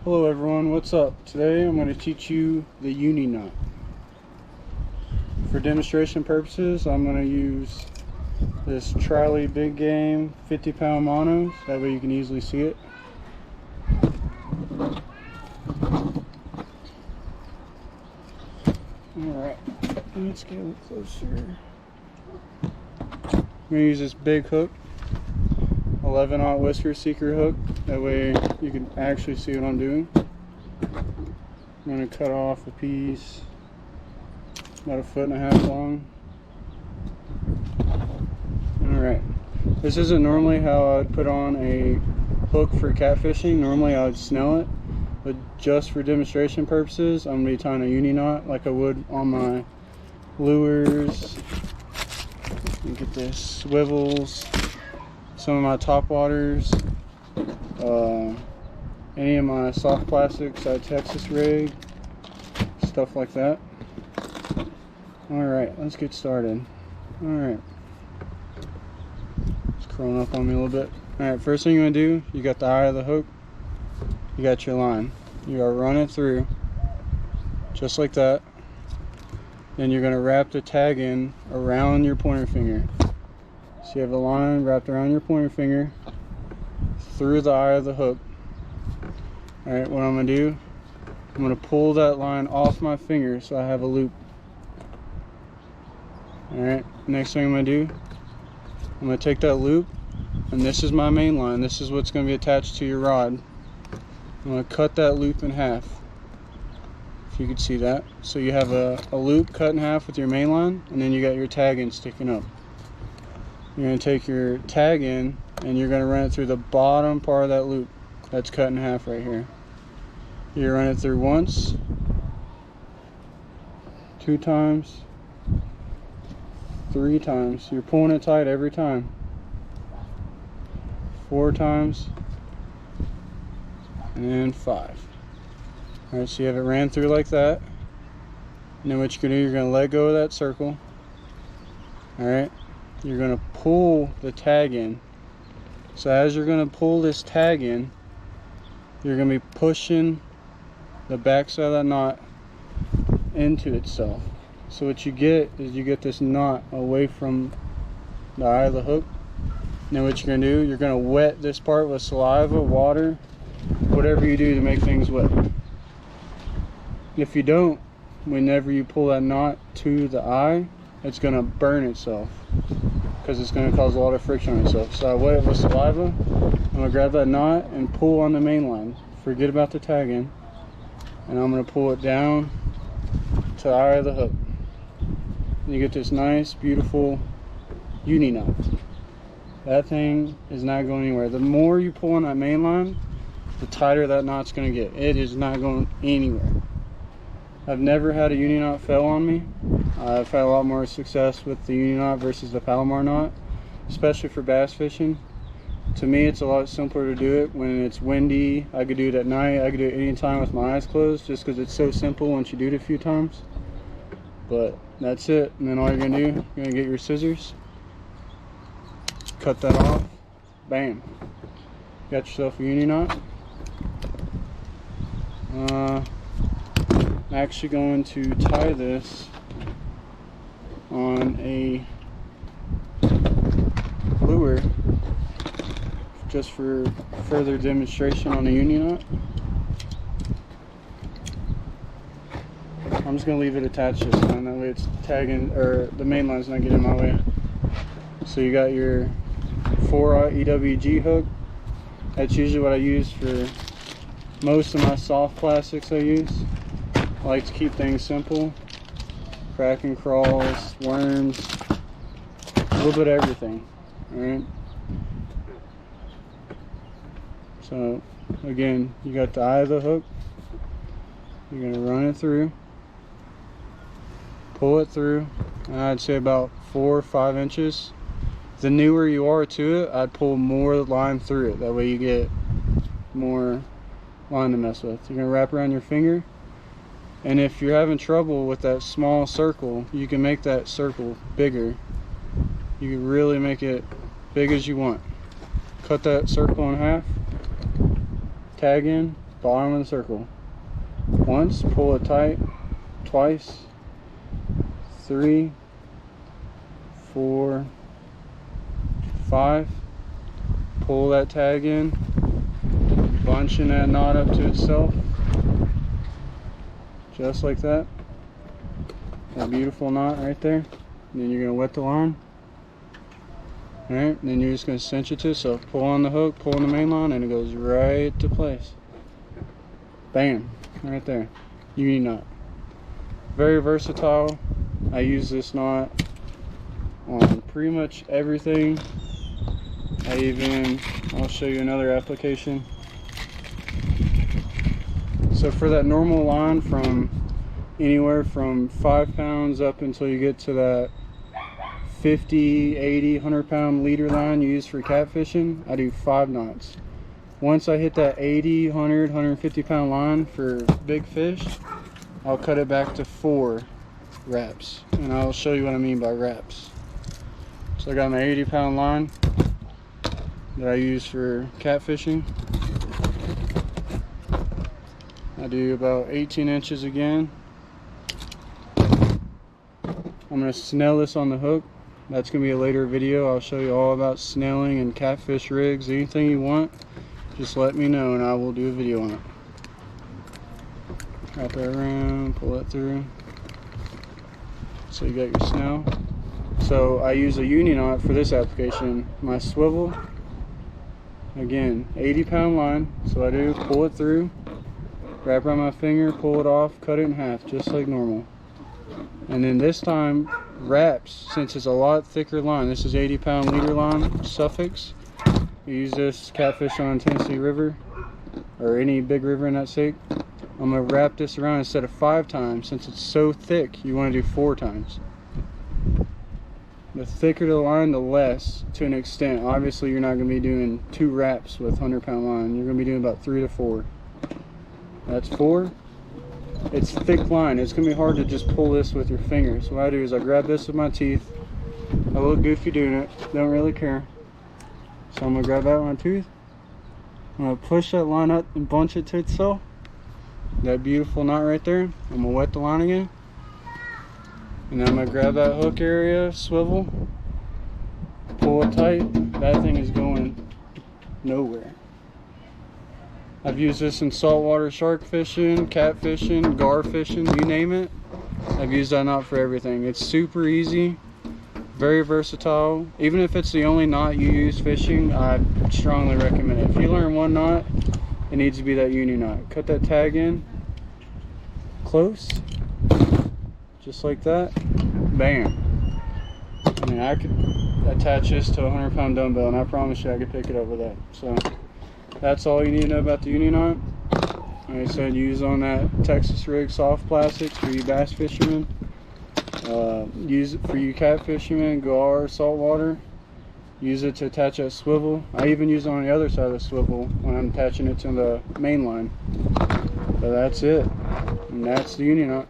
Hello everyone, what's up? Today I'm going to teach you the uni knot. For demonstration purposes, I'm going to use this Triley Big Game 50-pound monos, that way you can easily see it. Alright, let's get a little closer. I'm going to use this big hook, 11-aught Whisker Seeker hook, that way you can actually see what I'm doing. I'm going to cut off a piece about 1.5 feet long. Alright, this isn't normally how I'd put on a hook for catfishing. Normally I would snell it, but just for demonstration purposes I'm going to be tying a uni knot like I would on my lures. You get this, swivels, some of my top waters, any of my soft plastics out of Texas rig, stuff like that. Alright, let's get started. Alright, it's crawling up on me a little bit. Alright, first thing you're going to do, you got the eye of the hook, you got your line. You are running through, just like that. Then you're going to wrap the tag in around your pointer finger. So you have the line wrapped around your pointer finger through the eye of the hook. Alright, what I'm going to do, I'm going to pull that line off my finger so I have a loop. Alright, next thing I'm going to do, I'm going to take that loop, and this is my main line. This is what's going to be attached to your rod. I'm going to cut that loop in half. If you could see that. So you have a loop cut in half with your main line, and then you got your tag end sticking up. You're going to take your tag in, and you're going to run it through the bottom part of that loop that's cut in half right here. You run it through once, 2 times, 3 times. You're pulling it tight every time. 4 times, and 5. Alright, so you have it ran through like that. And then what you're going to do, you're going to let go of that circle. Alright, you're going to pull the tag in. So as you're going to pull this tag in, you're going to be pushing the back side of that knot into itself. So what you get is you get this knot away from the eye of the hook. And then what you're going to do, you're going to wet this part with saliva, water, whatever you do to make things wet. If you don't, whenever you pull that knot to the eye, it's going to burn itself because it's going to cause a lot of friction on itself. So I wet it with saliva. I'm going to grab that knot and pull on the main line. Forget about the tag in. And I'm going to pull it down to the eye of the hook. And you get this nice, beautiful uni knot. That thing is not going anywhere. The more you pull on that main line, the tighter that knot's going to get. It is not going anywhere. I've never had a uni knot fail on me. I've had a lot more success with the uni knot versus the Palomar knot, especially for bass fishing. To me, it's a lot simpler to do it when it's windy. I could do it at night. I could do it anytime with my eyes closed, just because it's so simple once you do it a few times. But that's it. And then all you're going to do, you're going to get your scissors, cut that off, bam. Got yourself a uni knot. I'm actually going to tie this on a lure just for further demonstration on the uni knot. I'm just going to leave it attached this time, that way it's tagging, or the main line's not getting in my way. So you got your 4-aught EWG hook. That's usually what I use for most of my soft plastics I use. I like to keep things simple. Kraken crawls, worms, a little bit of everything. Alright. So again, you got the eye of the hook. You're going to run it through. Pull it through. I'd say about 4 or 5 inches. The newer you are to it, I'd pull more line through it. That way you get more line to mess with. You're going to wrap around your finger. And if you're having trouble with that small circle, you can make that circle bigger. You can really make it big as you want. Cut that circle in half, tag in, bottom of the circle. Once, pull it tight. Twice, 3, 4, 5. Pull that tag in, bunching that knot up to itself, just like that. That beautiful knot right there. And then you're going to wet the line. Alright, then you're just going to cinch it to itself. Pull on the hook, pull on the main line, and it goes right to place. Bam, right there. Uni knot. Very versatile. I use this knot on pretty much everything. I'll show you another application. So for that normal line, from anywhere from 5 pounds up until you get to that 50, 80, 100 pound leader line you use for catfishing, I do 5 knots. Once I hit that 80, 100, 150 pound line for big fish, I'll cut it back to 4 wraps, and I'll show you what I mean by wraps. So I got my 80 pound line that I use for catfishing. I do about 18 inches again. I'm going to snell this on the hook. That's going to be a later video. I'll show you all about snelling and catfish rigs. Anything you want, just let me know and I will do a video on it. Wrap that around, pull that through. So you got your snell. So I use a uni knot for this application. My swivel, again, 80 pound line. So I do pull it through, wrap around my finger, pull it off, cut it in half, just like normal. And then this time, wraps, since it's a lot thicker line. This is 80 pound leader line, Suffolk. You use this catfish on Tennessee River, or any big river in that state. I'm going to wrap this around instead of 5 times. Since it's so thick, you want to do 4 times. The thicker the line, the less, to an extent. Obviously, you're not going to be doing 2 wraps with 100 pound line. You're going to be doing about 3 to 4. That's 4. It's thick line. It's going to be hard to just pull this with your fingers. What I do is I grab this with my teeth. I look goofy doing it. Don't really care. So I'm going to grab that with my tooth. I'm going to push that line up and bunch it to itself. That beautiful knot right there. I'm going to wet the line again. And then I'm going to grab that hook area, swivel, pull it tight. That thing is going nowhere. I've used this in saltwater shark fishing, cat fishing, gar fishing, you name it. I've used that knot for everything. It's super easy, very versatile. Even if it's the only knot you use fishing, I strongly recommend it. If you learn one knot, it needs to be that uni knot. Cut that tag in close, just like that. Bam. I mean, I could attach this to a 100 pound dumbbell and I promise you I could pick it up with that. So that's all you need to know about the uni knot. Like I said, use on that Texas rig soft plastics for you bass fishermen. Use it for you cat fishermen, gar, saltwater. Use it to attach that swivel. I even use it on the other side of the swivel when I'm attaching it to the main line. So that's it. And that's the uni knot.